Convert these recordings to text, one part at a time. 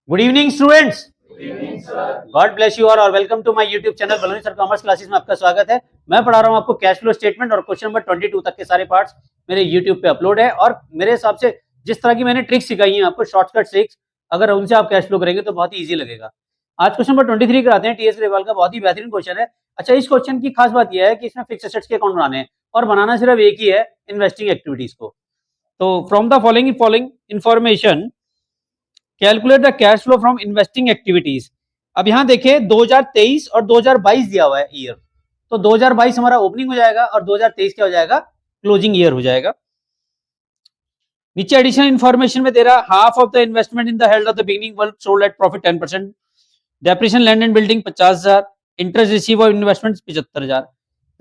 Good evening students, god bless you और welcome to my YouTube channel Baloni sir commerce classes में आपका स्वागत है। मैं पढ़ा रहा हूं आपको कैश फ्लो स्टेटमेंट और क्वेश्चन नंबर 22 तक के सारे पार्ट्स मेरे यूट्यूब पे अपलोड है। और मेरे हिसाब से जिस तरह की मैंने ट्रिक्स सिखाई है आपको, शॉर्टकट ट्रिक्स, अगर उनसे आप कैश फ्लो करेंगे तो बहुत ही ईजी लगेगा। आज क्वेश्चन नंबर 23 कराते हैं, टीएस ग्रेवाल का बहुत ही बेहतरीन क्वेश्चन है। अच्छा, इस क्वेश्चन की खास बात यह है कि इसमें फिक्स एसेट्स के अकाउंट बनाने हैं और बनाना सिर्फ एक ही है, इन्वेस्टिंग एक्टिविटीज को। तो from the following information calculate the cash flow from investing activities. अब यहां देखिए 2023 और 2022 दिया हुआ है ईयर, तो 2022 हमारा ओपनिंग हो जाएगा और 2023 क्या हो जाएगा, क्लोजिंग ईयर हो जाएगा। नीचे एडिशनल इंफॉर्मेशन में दे रहा half of the investment in the held of the beginning work sold at profit 10%, depreciation land and building 50,000, interest receive of investment 75,000।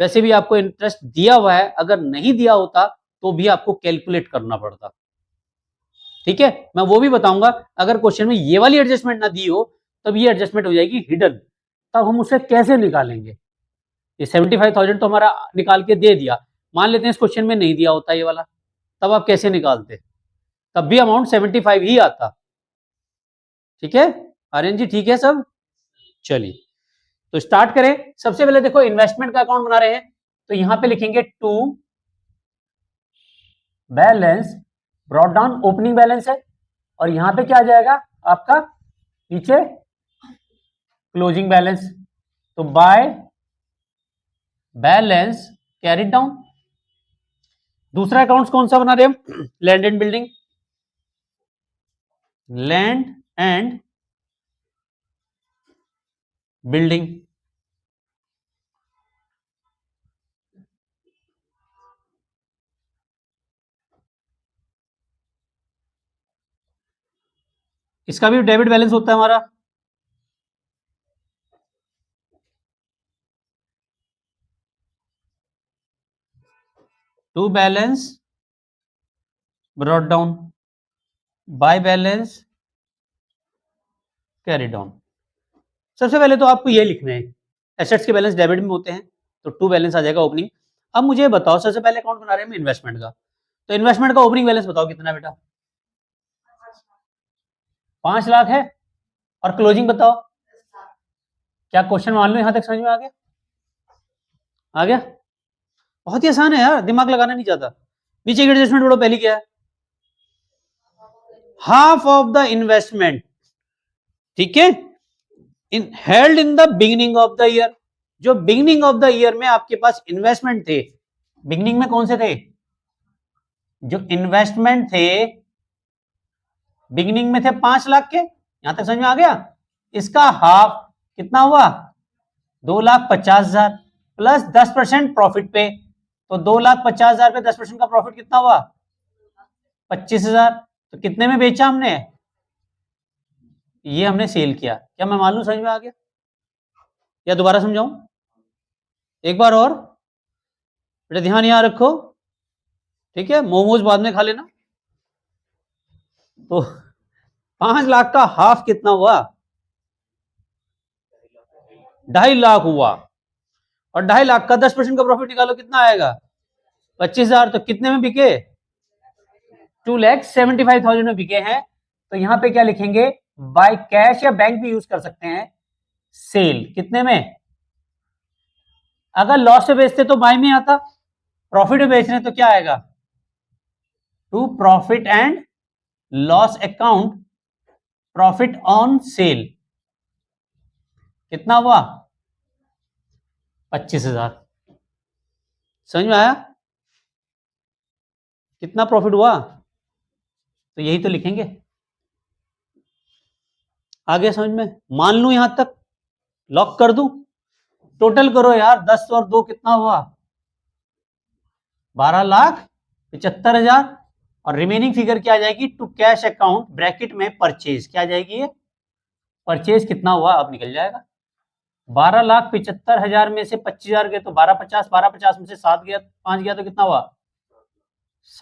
वैसे भी आपको इंटरेस्ट दिया हुआ है, अगर नहीं दिया होता तो भी आपको कैलकुलेट करना पड़ता। ठीक है, मैं वो भी बताऊंगा। अगर क्वेश्चन में ये वाली एडजस्टमेंट ना दी हो तब ये एडजस्टमेंट हो जाएगी हिडन, तब हम उसे कैसे निकालेंगे। ये 75,000 तो हमारा निकाल के दे दिया, मान लेते हैं इस क्वेश्चन में नहीं दिया होता ये वाला, तब आप कैसे निकालते, तब भी अमाउंट 75 ही आता। ठीक है आर्यन जी, ठीक है सब। चलिए तो स्टार्ट करें। सबसे पहले देखो इन्वेस्टमेंट का अकाउंट बना रहे हैं, तो यहां पे लिखेंगे to balance brought down, opening balance है, और यहां पे क्या आ जाएगा आपका नीचे क्लोजिंग बैलेंस। तो बाय बैलेंस कैरिड डाउन। दूसरा अकाउंट कौन सा बना रहे हम, land and building, land and building. इसका भी डेबिट बैलेंस होता है हमारा। To balance brought down by balance carry down. सबसे पहले तो आपको ये लिखना है, एसेट्स के बैलेंस डेबिट में होते हैं, तो टू बैलेंस आ जाएगा ओपनिंग। अब मुझे बताओ, सबसे पहले अकाउंट बना रहे हैं इन्वेस्टमेंट का, तो इन्वेस्टमेंट का ओपनिंग बैलेंस बताओ कितना बेटा, 5 लाख है, और क्लोजिंग बताओ। क्या क्वेश्चन मान लो यहां तक समझ में आ गया? आ गया? बहुत ही आसान है यार, दिमाग लगाना नहीं चाहता। नीचे की एडजस्टमेंट बोलो, पहली क्या है, हाफ ऑफ द इन्वेस्टमेंट। ठीक है, in held in the beginning of the year. जो बिगिनिंग ऑफ द ईयर में आपके पास इन्वेस्टमेंट थे, बिगिनिंग में कौन से थे, जो इन्वेस्टमेंट थे बिगिनिंग में थे 5 लाख के, यहां तक समझ में आ गया। इसका हाफ कितना हुआ, 2,50,000 प्लस 10% प्रॉफिट पे, तो 2,50,000 पे 10% का प्रॉफिट कितना हुआ, 25,000। तो कितने में बेचा हमने, ये हमने सेल किया। क्या मैं मान लूं समझ में आ गया, या दोबारा समझाऊं एक बार और, बेटा ध्यान यहां रखो। ठीक है, मोमोज बाद में खा लेना। तो 5 लाख का हाफ कितना हुआ, 2.5 लाख हुआ, और 2.5 लाख का 10% का प्रॉफिट निकालो, कितना आएगा 25,000। तो कितने में बिके, 2,75,000 में बिके हैं। तो यहां पे क्या लिखेंगे, बाय कैश या बैंक भी यूज कर सकते हैं, सेल कितने में। अगर लॉस से बेचते तो बाय में आता, प्रॉफिट में बेच रहे तो क्या आएगा, to profit and loss account, profit on sale कितना हुआ, 25,000। समझ में आया कितना प्रॉफिट हुआ, तो यही तो लिखेंगे। आगे समझ में, मान लू यहां तक, लॉक कर दूं, टोटल करो यार, 10 और 2 कितना हुआ, 12,75,000। और रिमेनिंग फिगर क्या आ जाएगी, टू कैश अकाउंट ब्रैकेट में परचेज, क्या आ जाएगी, ये परचेज कितना हुआ अब निकल जाएगा। 12,75,000 में से 25,000 गए तो 12,50, 12,50 में से 7 गया, 5 गया तो कितना हुआ,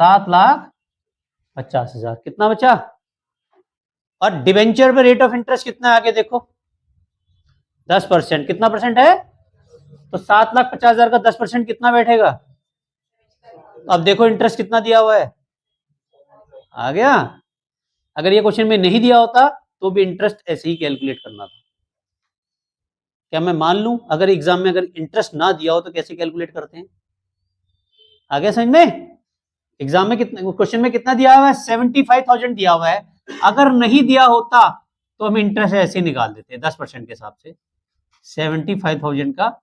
7,50,000। कितना बचा, और डिवेंचर पे रेट ऑफ इंटरेस्ट कितना है आगे देखो, 10%। कितना परसेंट है, तो 7,50,000 का 10% कितना बैठेगा। अब देखो इंटरेस्ट कितना दिया हुआ है, आ गया। अगर ये क्वेश्चन में नहीं दिया होता तो भी इंटरेस्ट ऐसे ही कैलकुलेट करना था। क्या मैं मान लूं अगर एग्जाम में अगर इंटरेस्ट ना दिया हो तो कैसे कैलकुलेट करते हैं? आगे समझ में? एग्जाम में कितना, क्वेश्चन में कितना दिया हुआ है? 75,000 दिया हुआ है। अगर नहीं दिया होता तो हम इंटरेस्ट ऐसे निकाल देते हैं 10% के हिसाब से। 75,000 का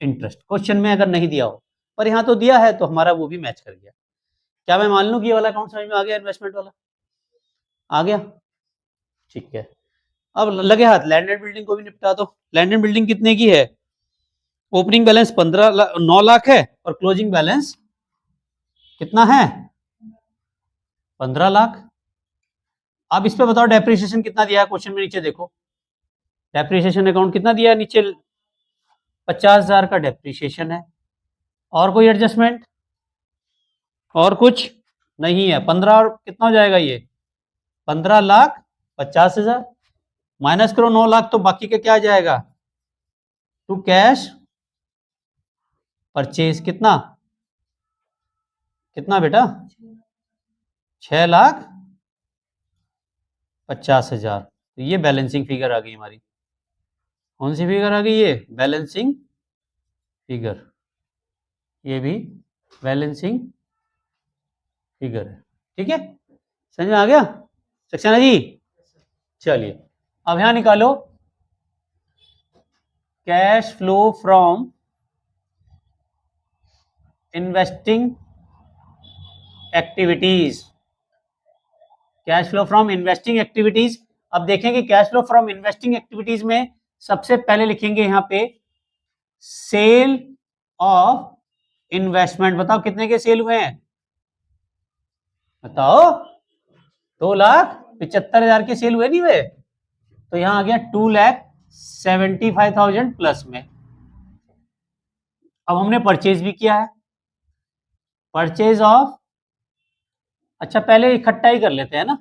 इंटरेस्ट क्वेश्चन में अगर नहीं दिया हो, पर यहाँ तो दिया है तो हमारा वो भी मैच कर गया। क्या मैं मान लूं कि ये वाला अकाउंट समझ में आ गया? इन्वेस्टमेंट वाला आ गया, ठीक है। अब लगे हाथ लैंड एंड बिल्डिंग को भी निपटा दो। लैंड एंड बिल्डिंग कितने की है? ओपनिंग बैलेंस 9 लाख है और क्लोजिंग बैलेंस कितना है? 15 लाख। अब इस पे बताओ डेप्रिसिएशन कितना दिया है? क्वेश्चन में नीचे देखो, डेप्रिसिएशन अकाउंट कितना दिया है नीचे? 50,000 का डेप्रिसिएशन है। और कोई एडजस्टमेंट? और कुछ नहीं है। 15 और कितना हो जाएगा ये? 15,50,000 माइनस करो 9 लाख तो बाकी का क्या आ जाएगा? टू कैश परचेज कितना कितना बेटा? 6,50,000। तो ये बैलेंसिंग फिगर आ गई हमारी। कौन सी फिगर आ गई? ये बैलेंसिंग फिगर। ये भी बैलेंसिंग फिगर है, ठीक है। समझ में आ गया सक्सेना जी? चलिए अब यहां निकालो cash flow from investing activities. Cash flow from investing activities. अब देखेंगे cash flow from investing activities में सबसे पहले लिखेंगे यहां पे सेल ऑफ इन्वेस्टमेंट। बताओ कितने के सेल हुए हैं? बताओ 2,75,000 के सेल हुए नहीं हुए? तो यहां आ गया 2,75,000 प्लस में। अब हमने परचेज भी किया है, परचेज ऑफ, अच्छा पहले इकट्ठा ही कर लेते हैं ना,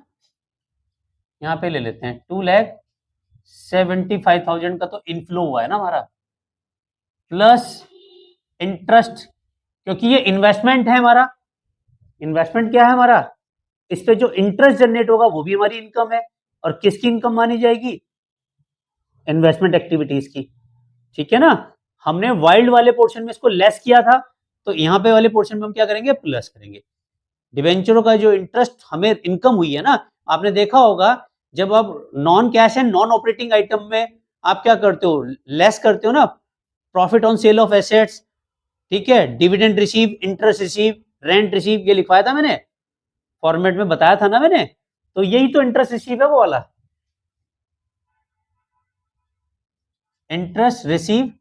यहां पे ले लेते हैं 2,75,000 का तो इनफ्लो हुआ है ना हमारा, प्लस इंटरेस्ट, क्योंकि ये इन्वेस्टमेंट है हमारा। इन्वेस्टमेंट क्या है हमारा? इस पे जो इंटरेस्ट जनरेट होगा वो भी हमारी इनकम है। और किसकी इनकम मानी जाएगी? इन्वेस्टमेंट एक्टिविटीज की, ठीक है ना। हमने वाइल्ड वाले पोर्शन में इसको लेस किया था, तो यहाँ पे वाले पोर्शन में हम क्या करेंगे? प्लस करेंगे। डिवेंचरों का जो इंटरेस्ट हमें इनकम हुई है ना, आपने देखा होगा जब आप non cash and non operating item में आप क्या करते हो? लेस करते हो ना, profit on cell of assets, ठीक है, dividend receive, interest receive, rent receive, ये लिखवाया था मैंने, फॉर्मेट में बताया था ना मैंने। तो यही तो इंटरेस्ट रिसीव है वो वाला, इंटरेस्ट रिसीव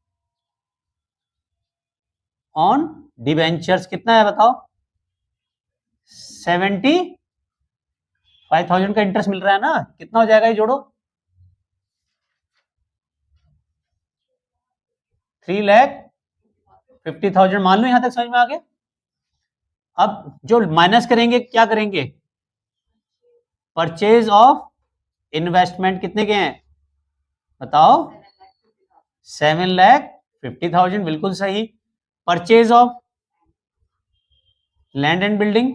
ऑन डिवेंचर्स। कितना है बताओ? 75,000 का इंटरेस्ट मिल रहा है ना। कितना हो जाएगा ये जोड़ो? 3,50,000 मान लो। यहां तक समझ में आ गया? अब जो माइनस करेंगे क्या करेंगे? परचेज ऑफ इन्वेस्टमेंट कितने के हैं बताओ? 7,50,000, बिल्कुल सही। Purchase of land and building,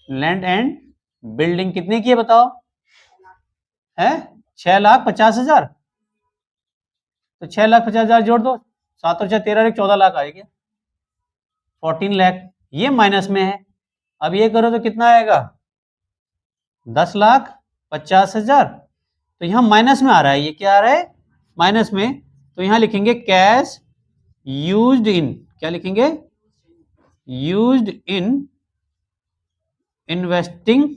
land and building कितने की है बताओ? है 6,50,000। तो 6,50,000 जोड़ दो, 7 और 6 13, 14 लाख आएगा, 14 लाख। ये माइनस में है। अब ये करो तो कितना आएगा? 10,50,000। तो यहां माइनस में आ रहा है, ये क्या आ रहा है? माइनस में। तो यहां लिखेंगे कैश यूज्ड इन, क्या लिखेंगे? Used in investing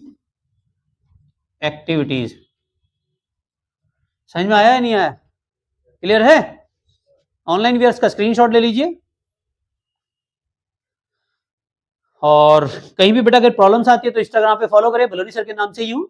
activities. समझ में आया या नहीं आया? क्लियर है? ऑनलाइन व्यूअर्स का स्क्रीनशॉट ले लीजिए। और कहीं भी बेटा अगर प्रॉब्लम्स आती है तो इंस्टाग्राम पे फॉलो करें, बलोनी सर के नाम से ही हूं,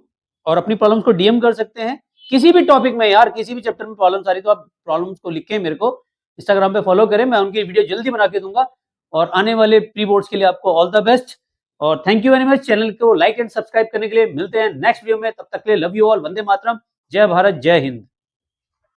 और अपनी प्रॉब्लम्स को डीएम कर सकते हैं किसी भी टॉपिक में। यार किसी भी चैप्टर में प्रॉब्लम्स आ रही तो आप प्रॉब्लम्स को लिखें मेरे को, इंस्टाग्राम पे फॉलो करें, मैं उनकी वीडियो जल्दी बना के दूंगा। और आने वाले प्री बोर्ड्स के लिए आपको ऑल द बेस्ट, और thank you very much. Channel को लाइक एंड सब्सक्राइब करने के लिए। मिलते हैं नेक्स्ट वीडियो में, तब तक के लिए love you all, Vande Mataram, जय भारत, जय हिंद।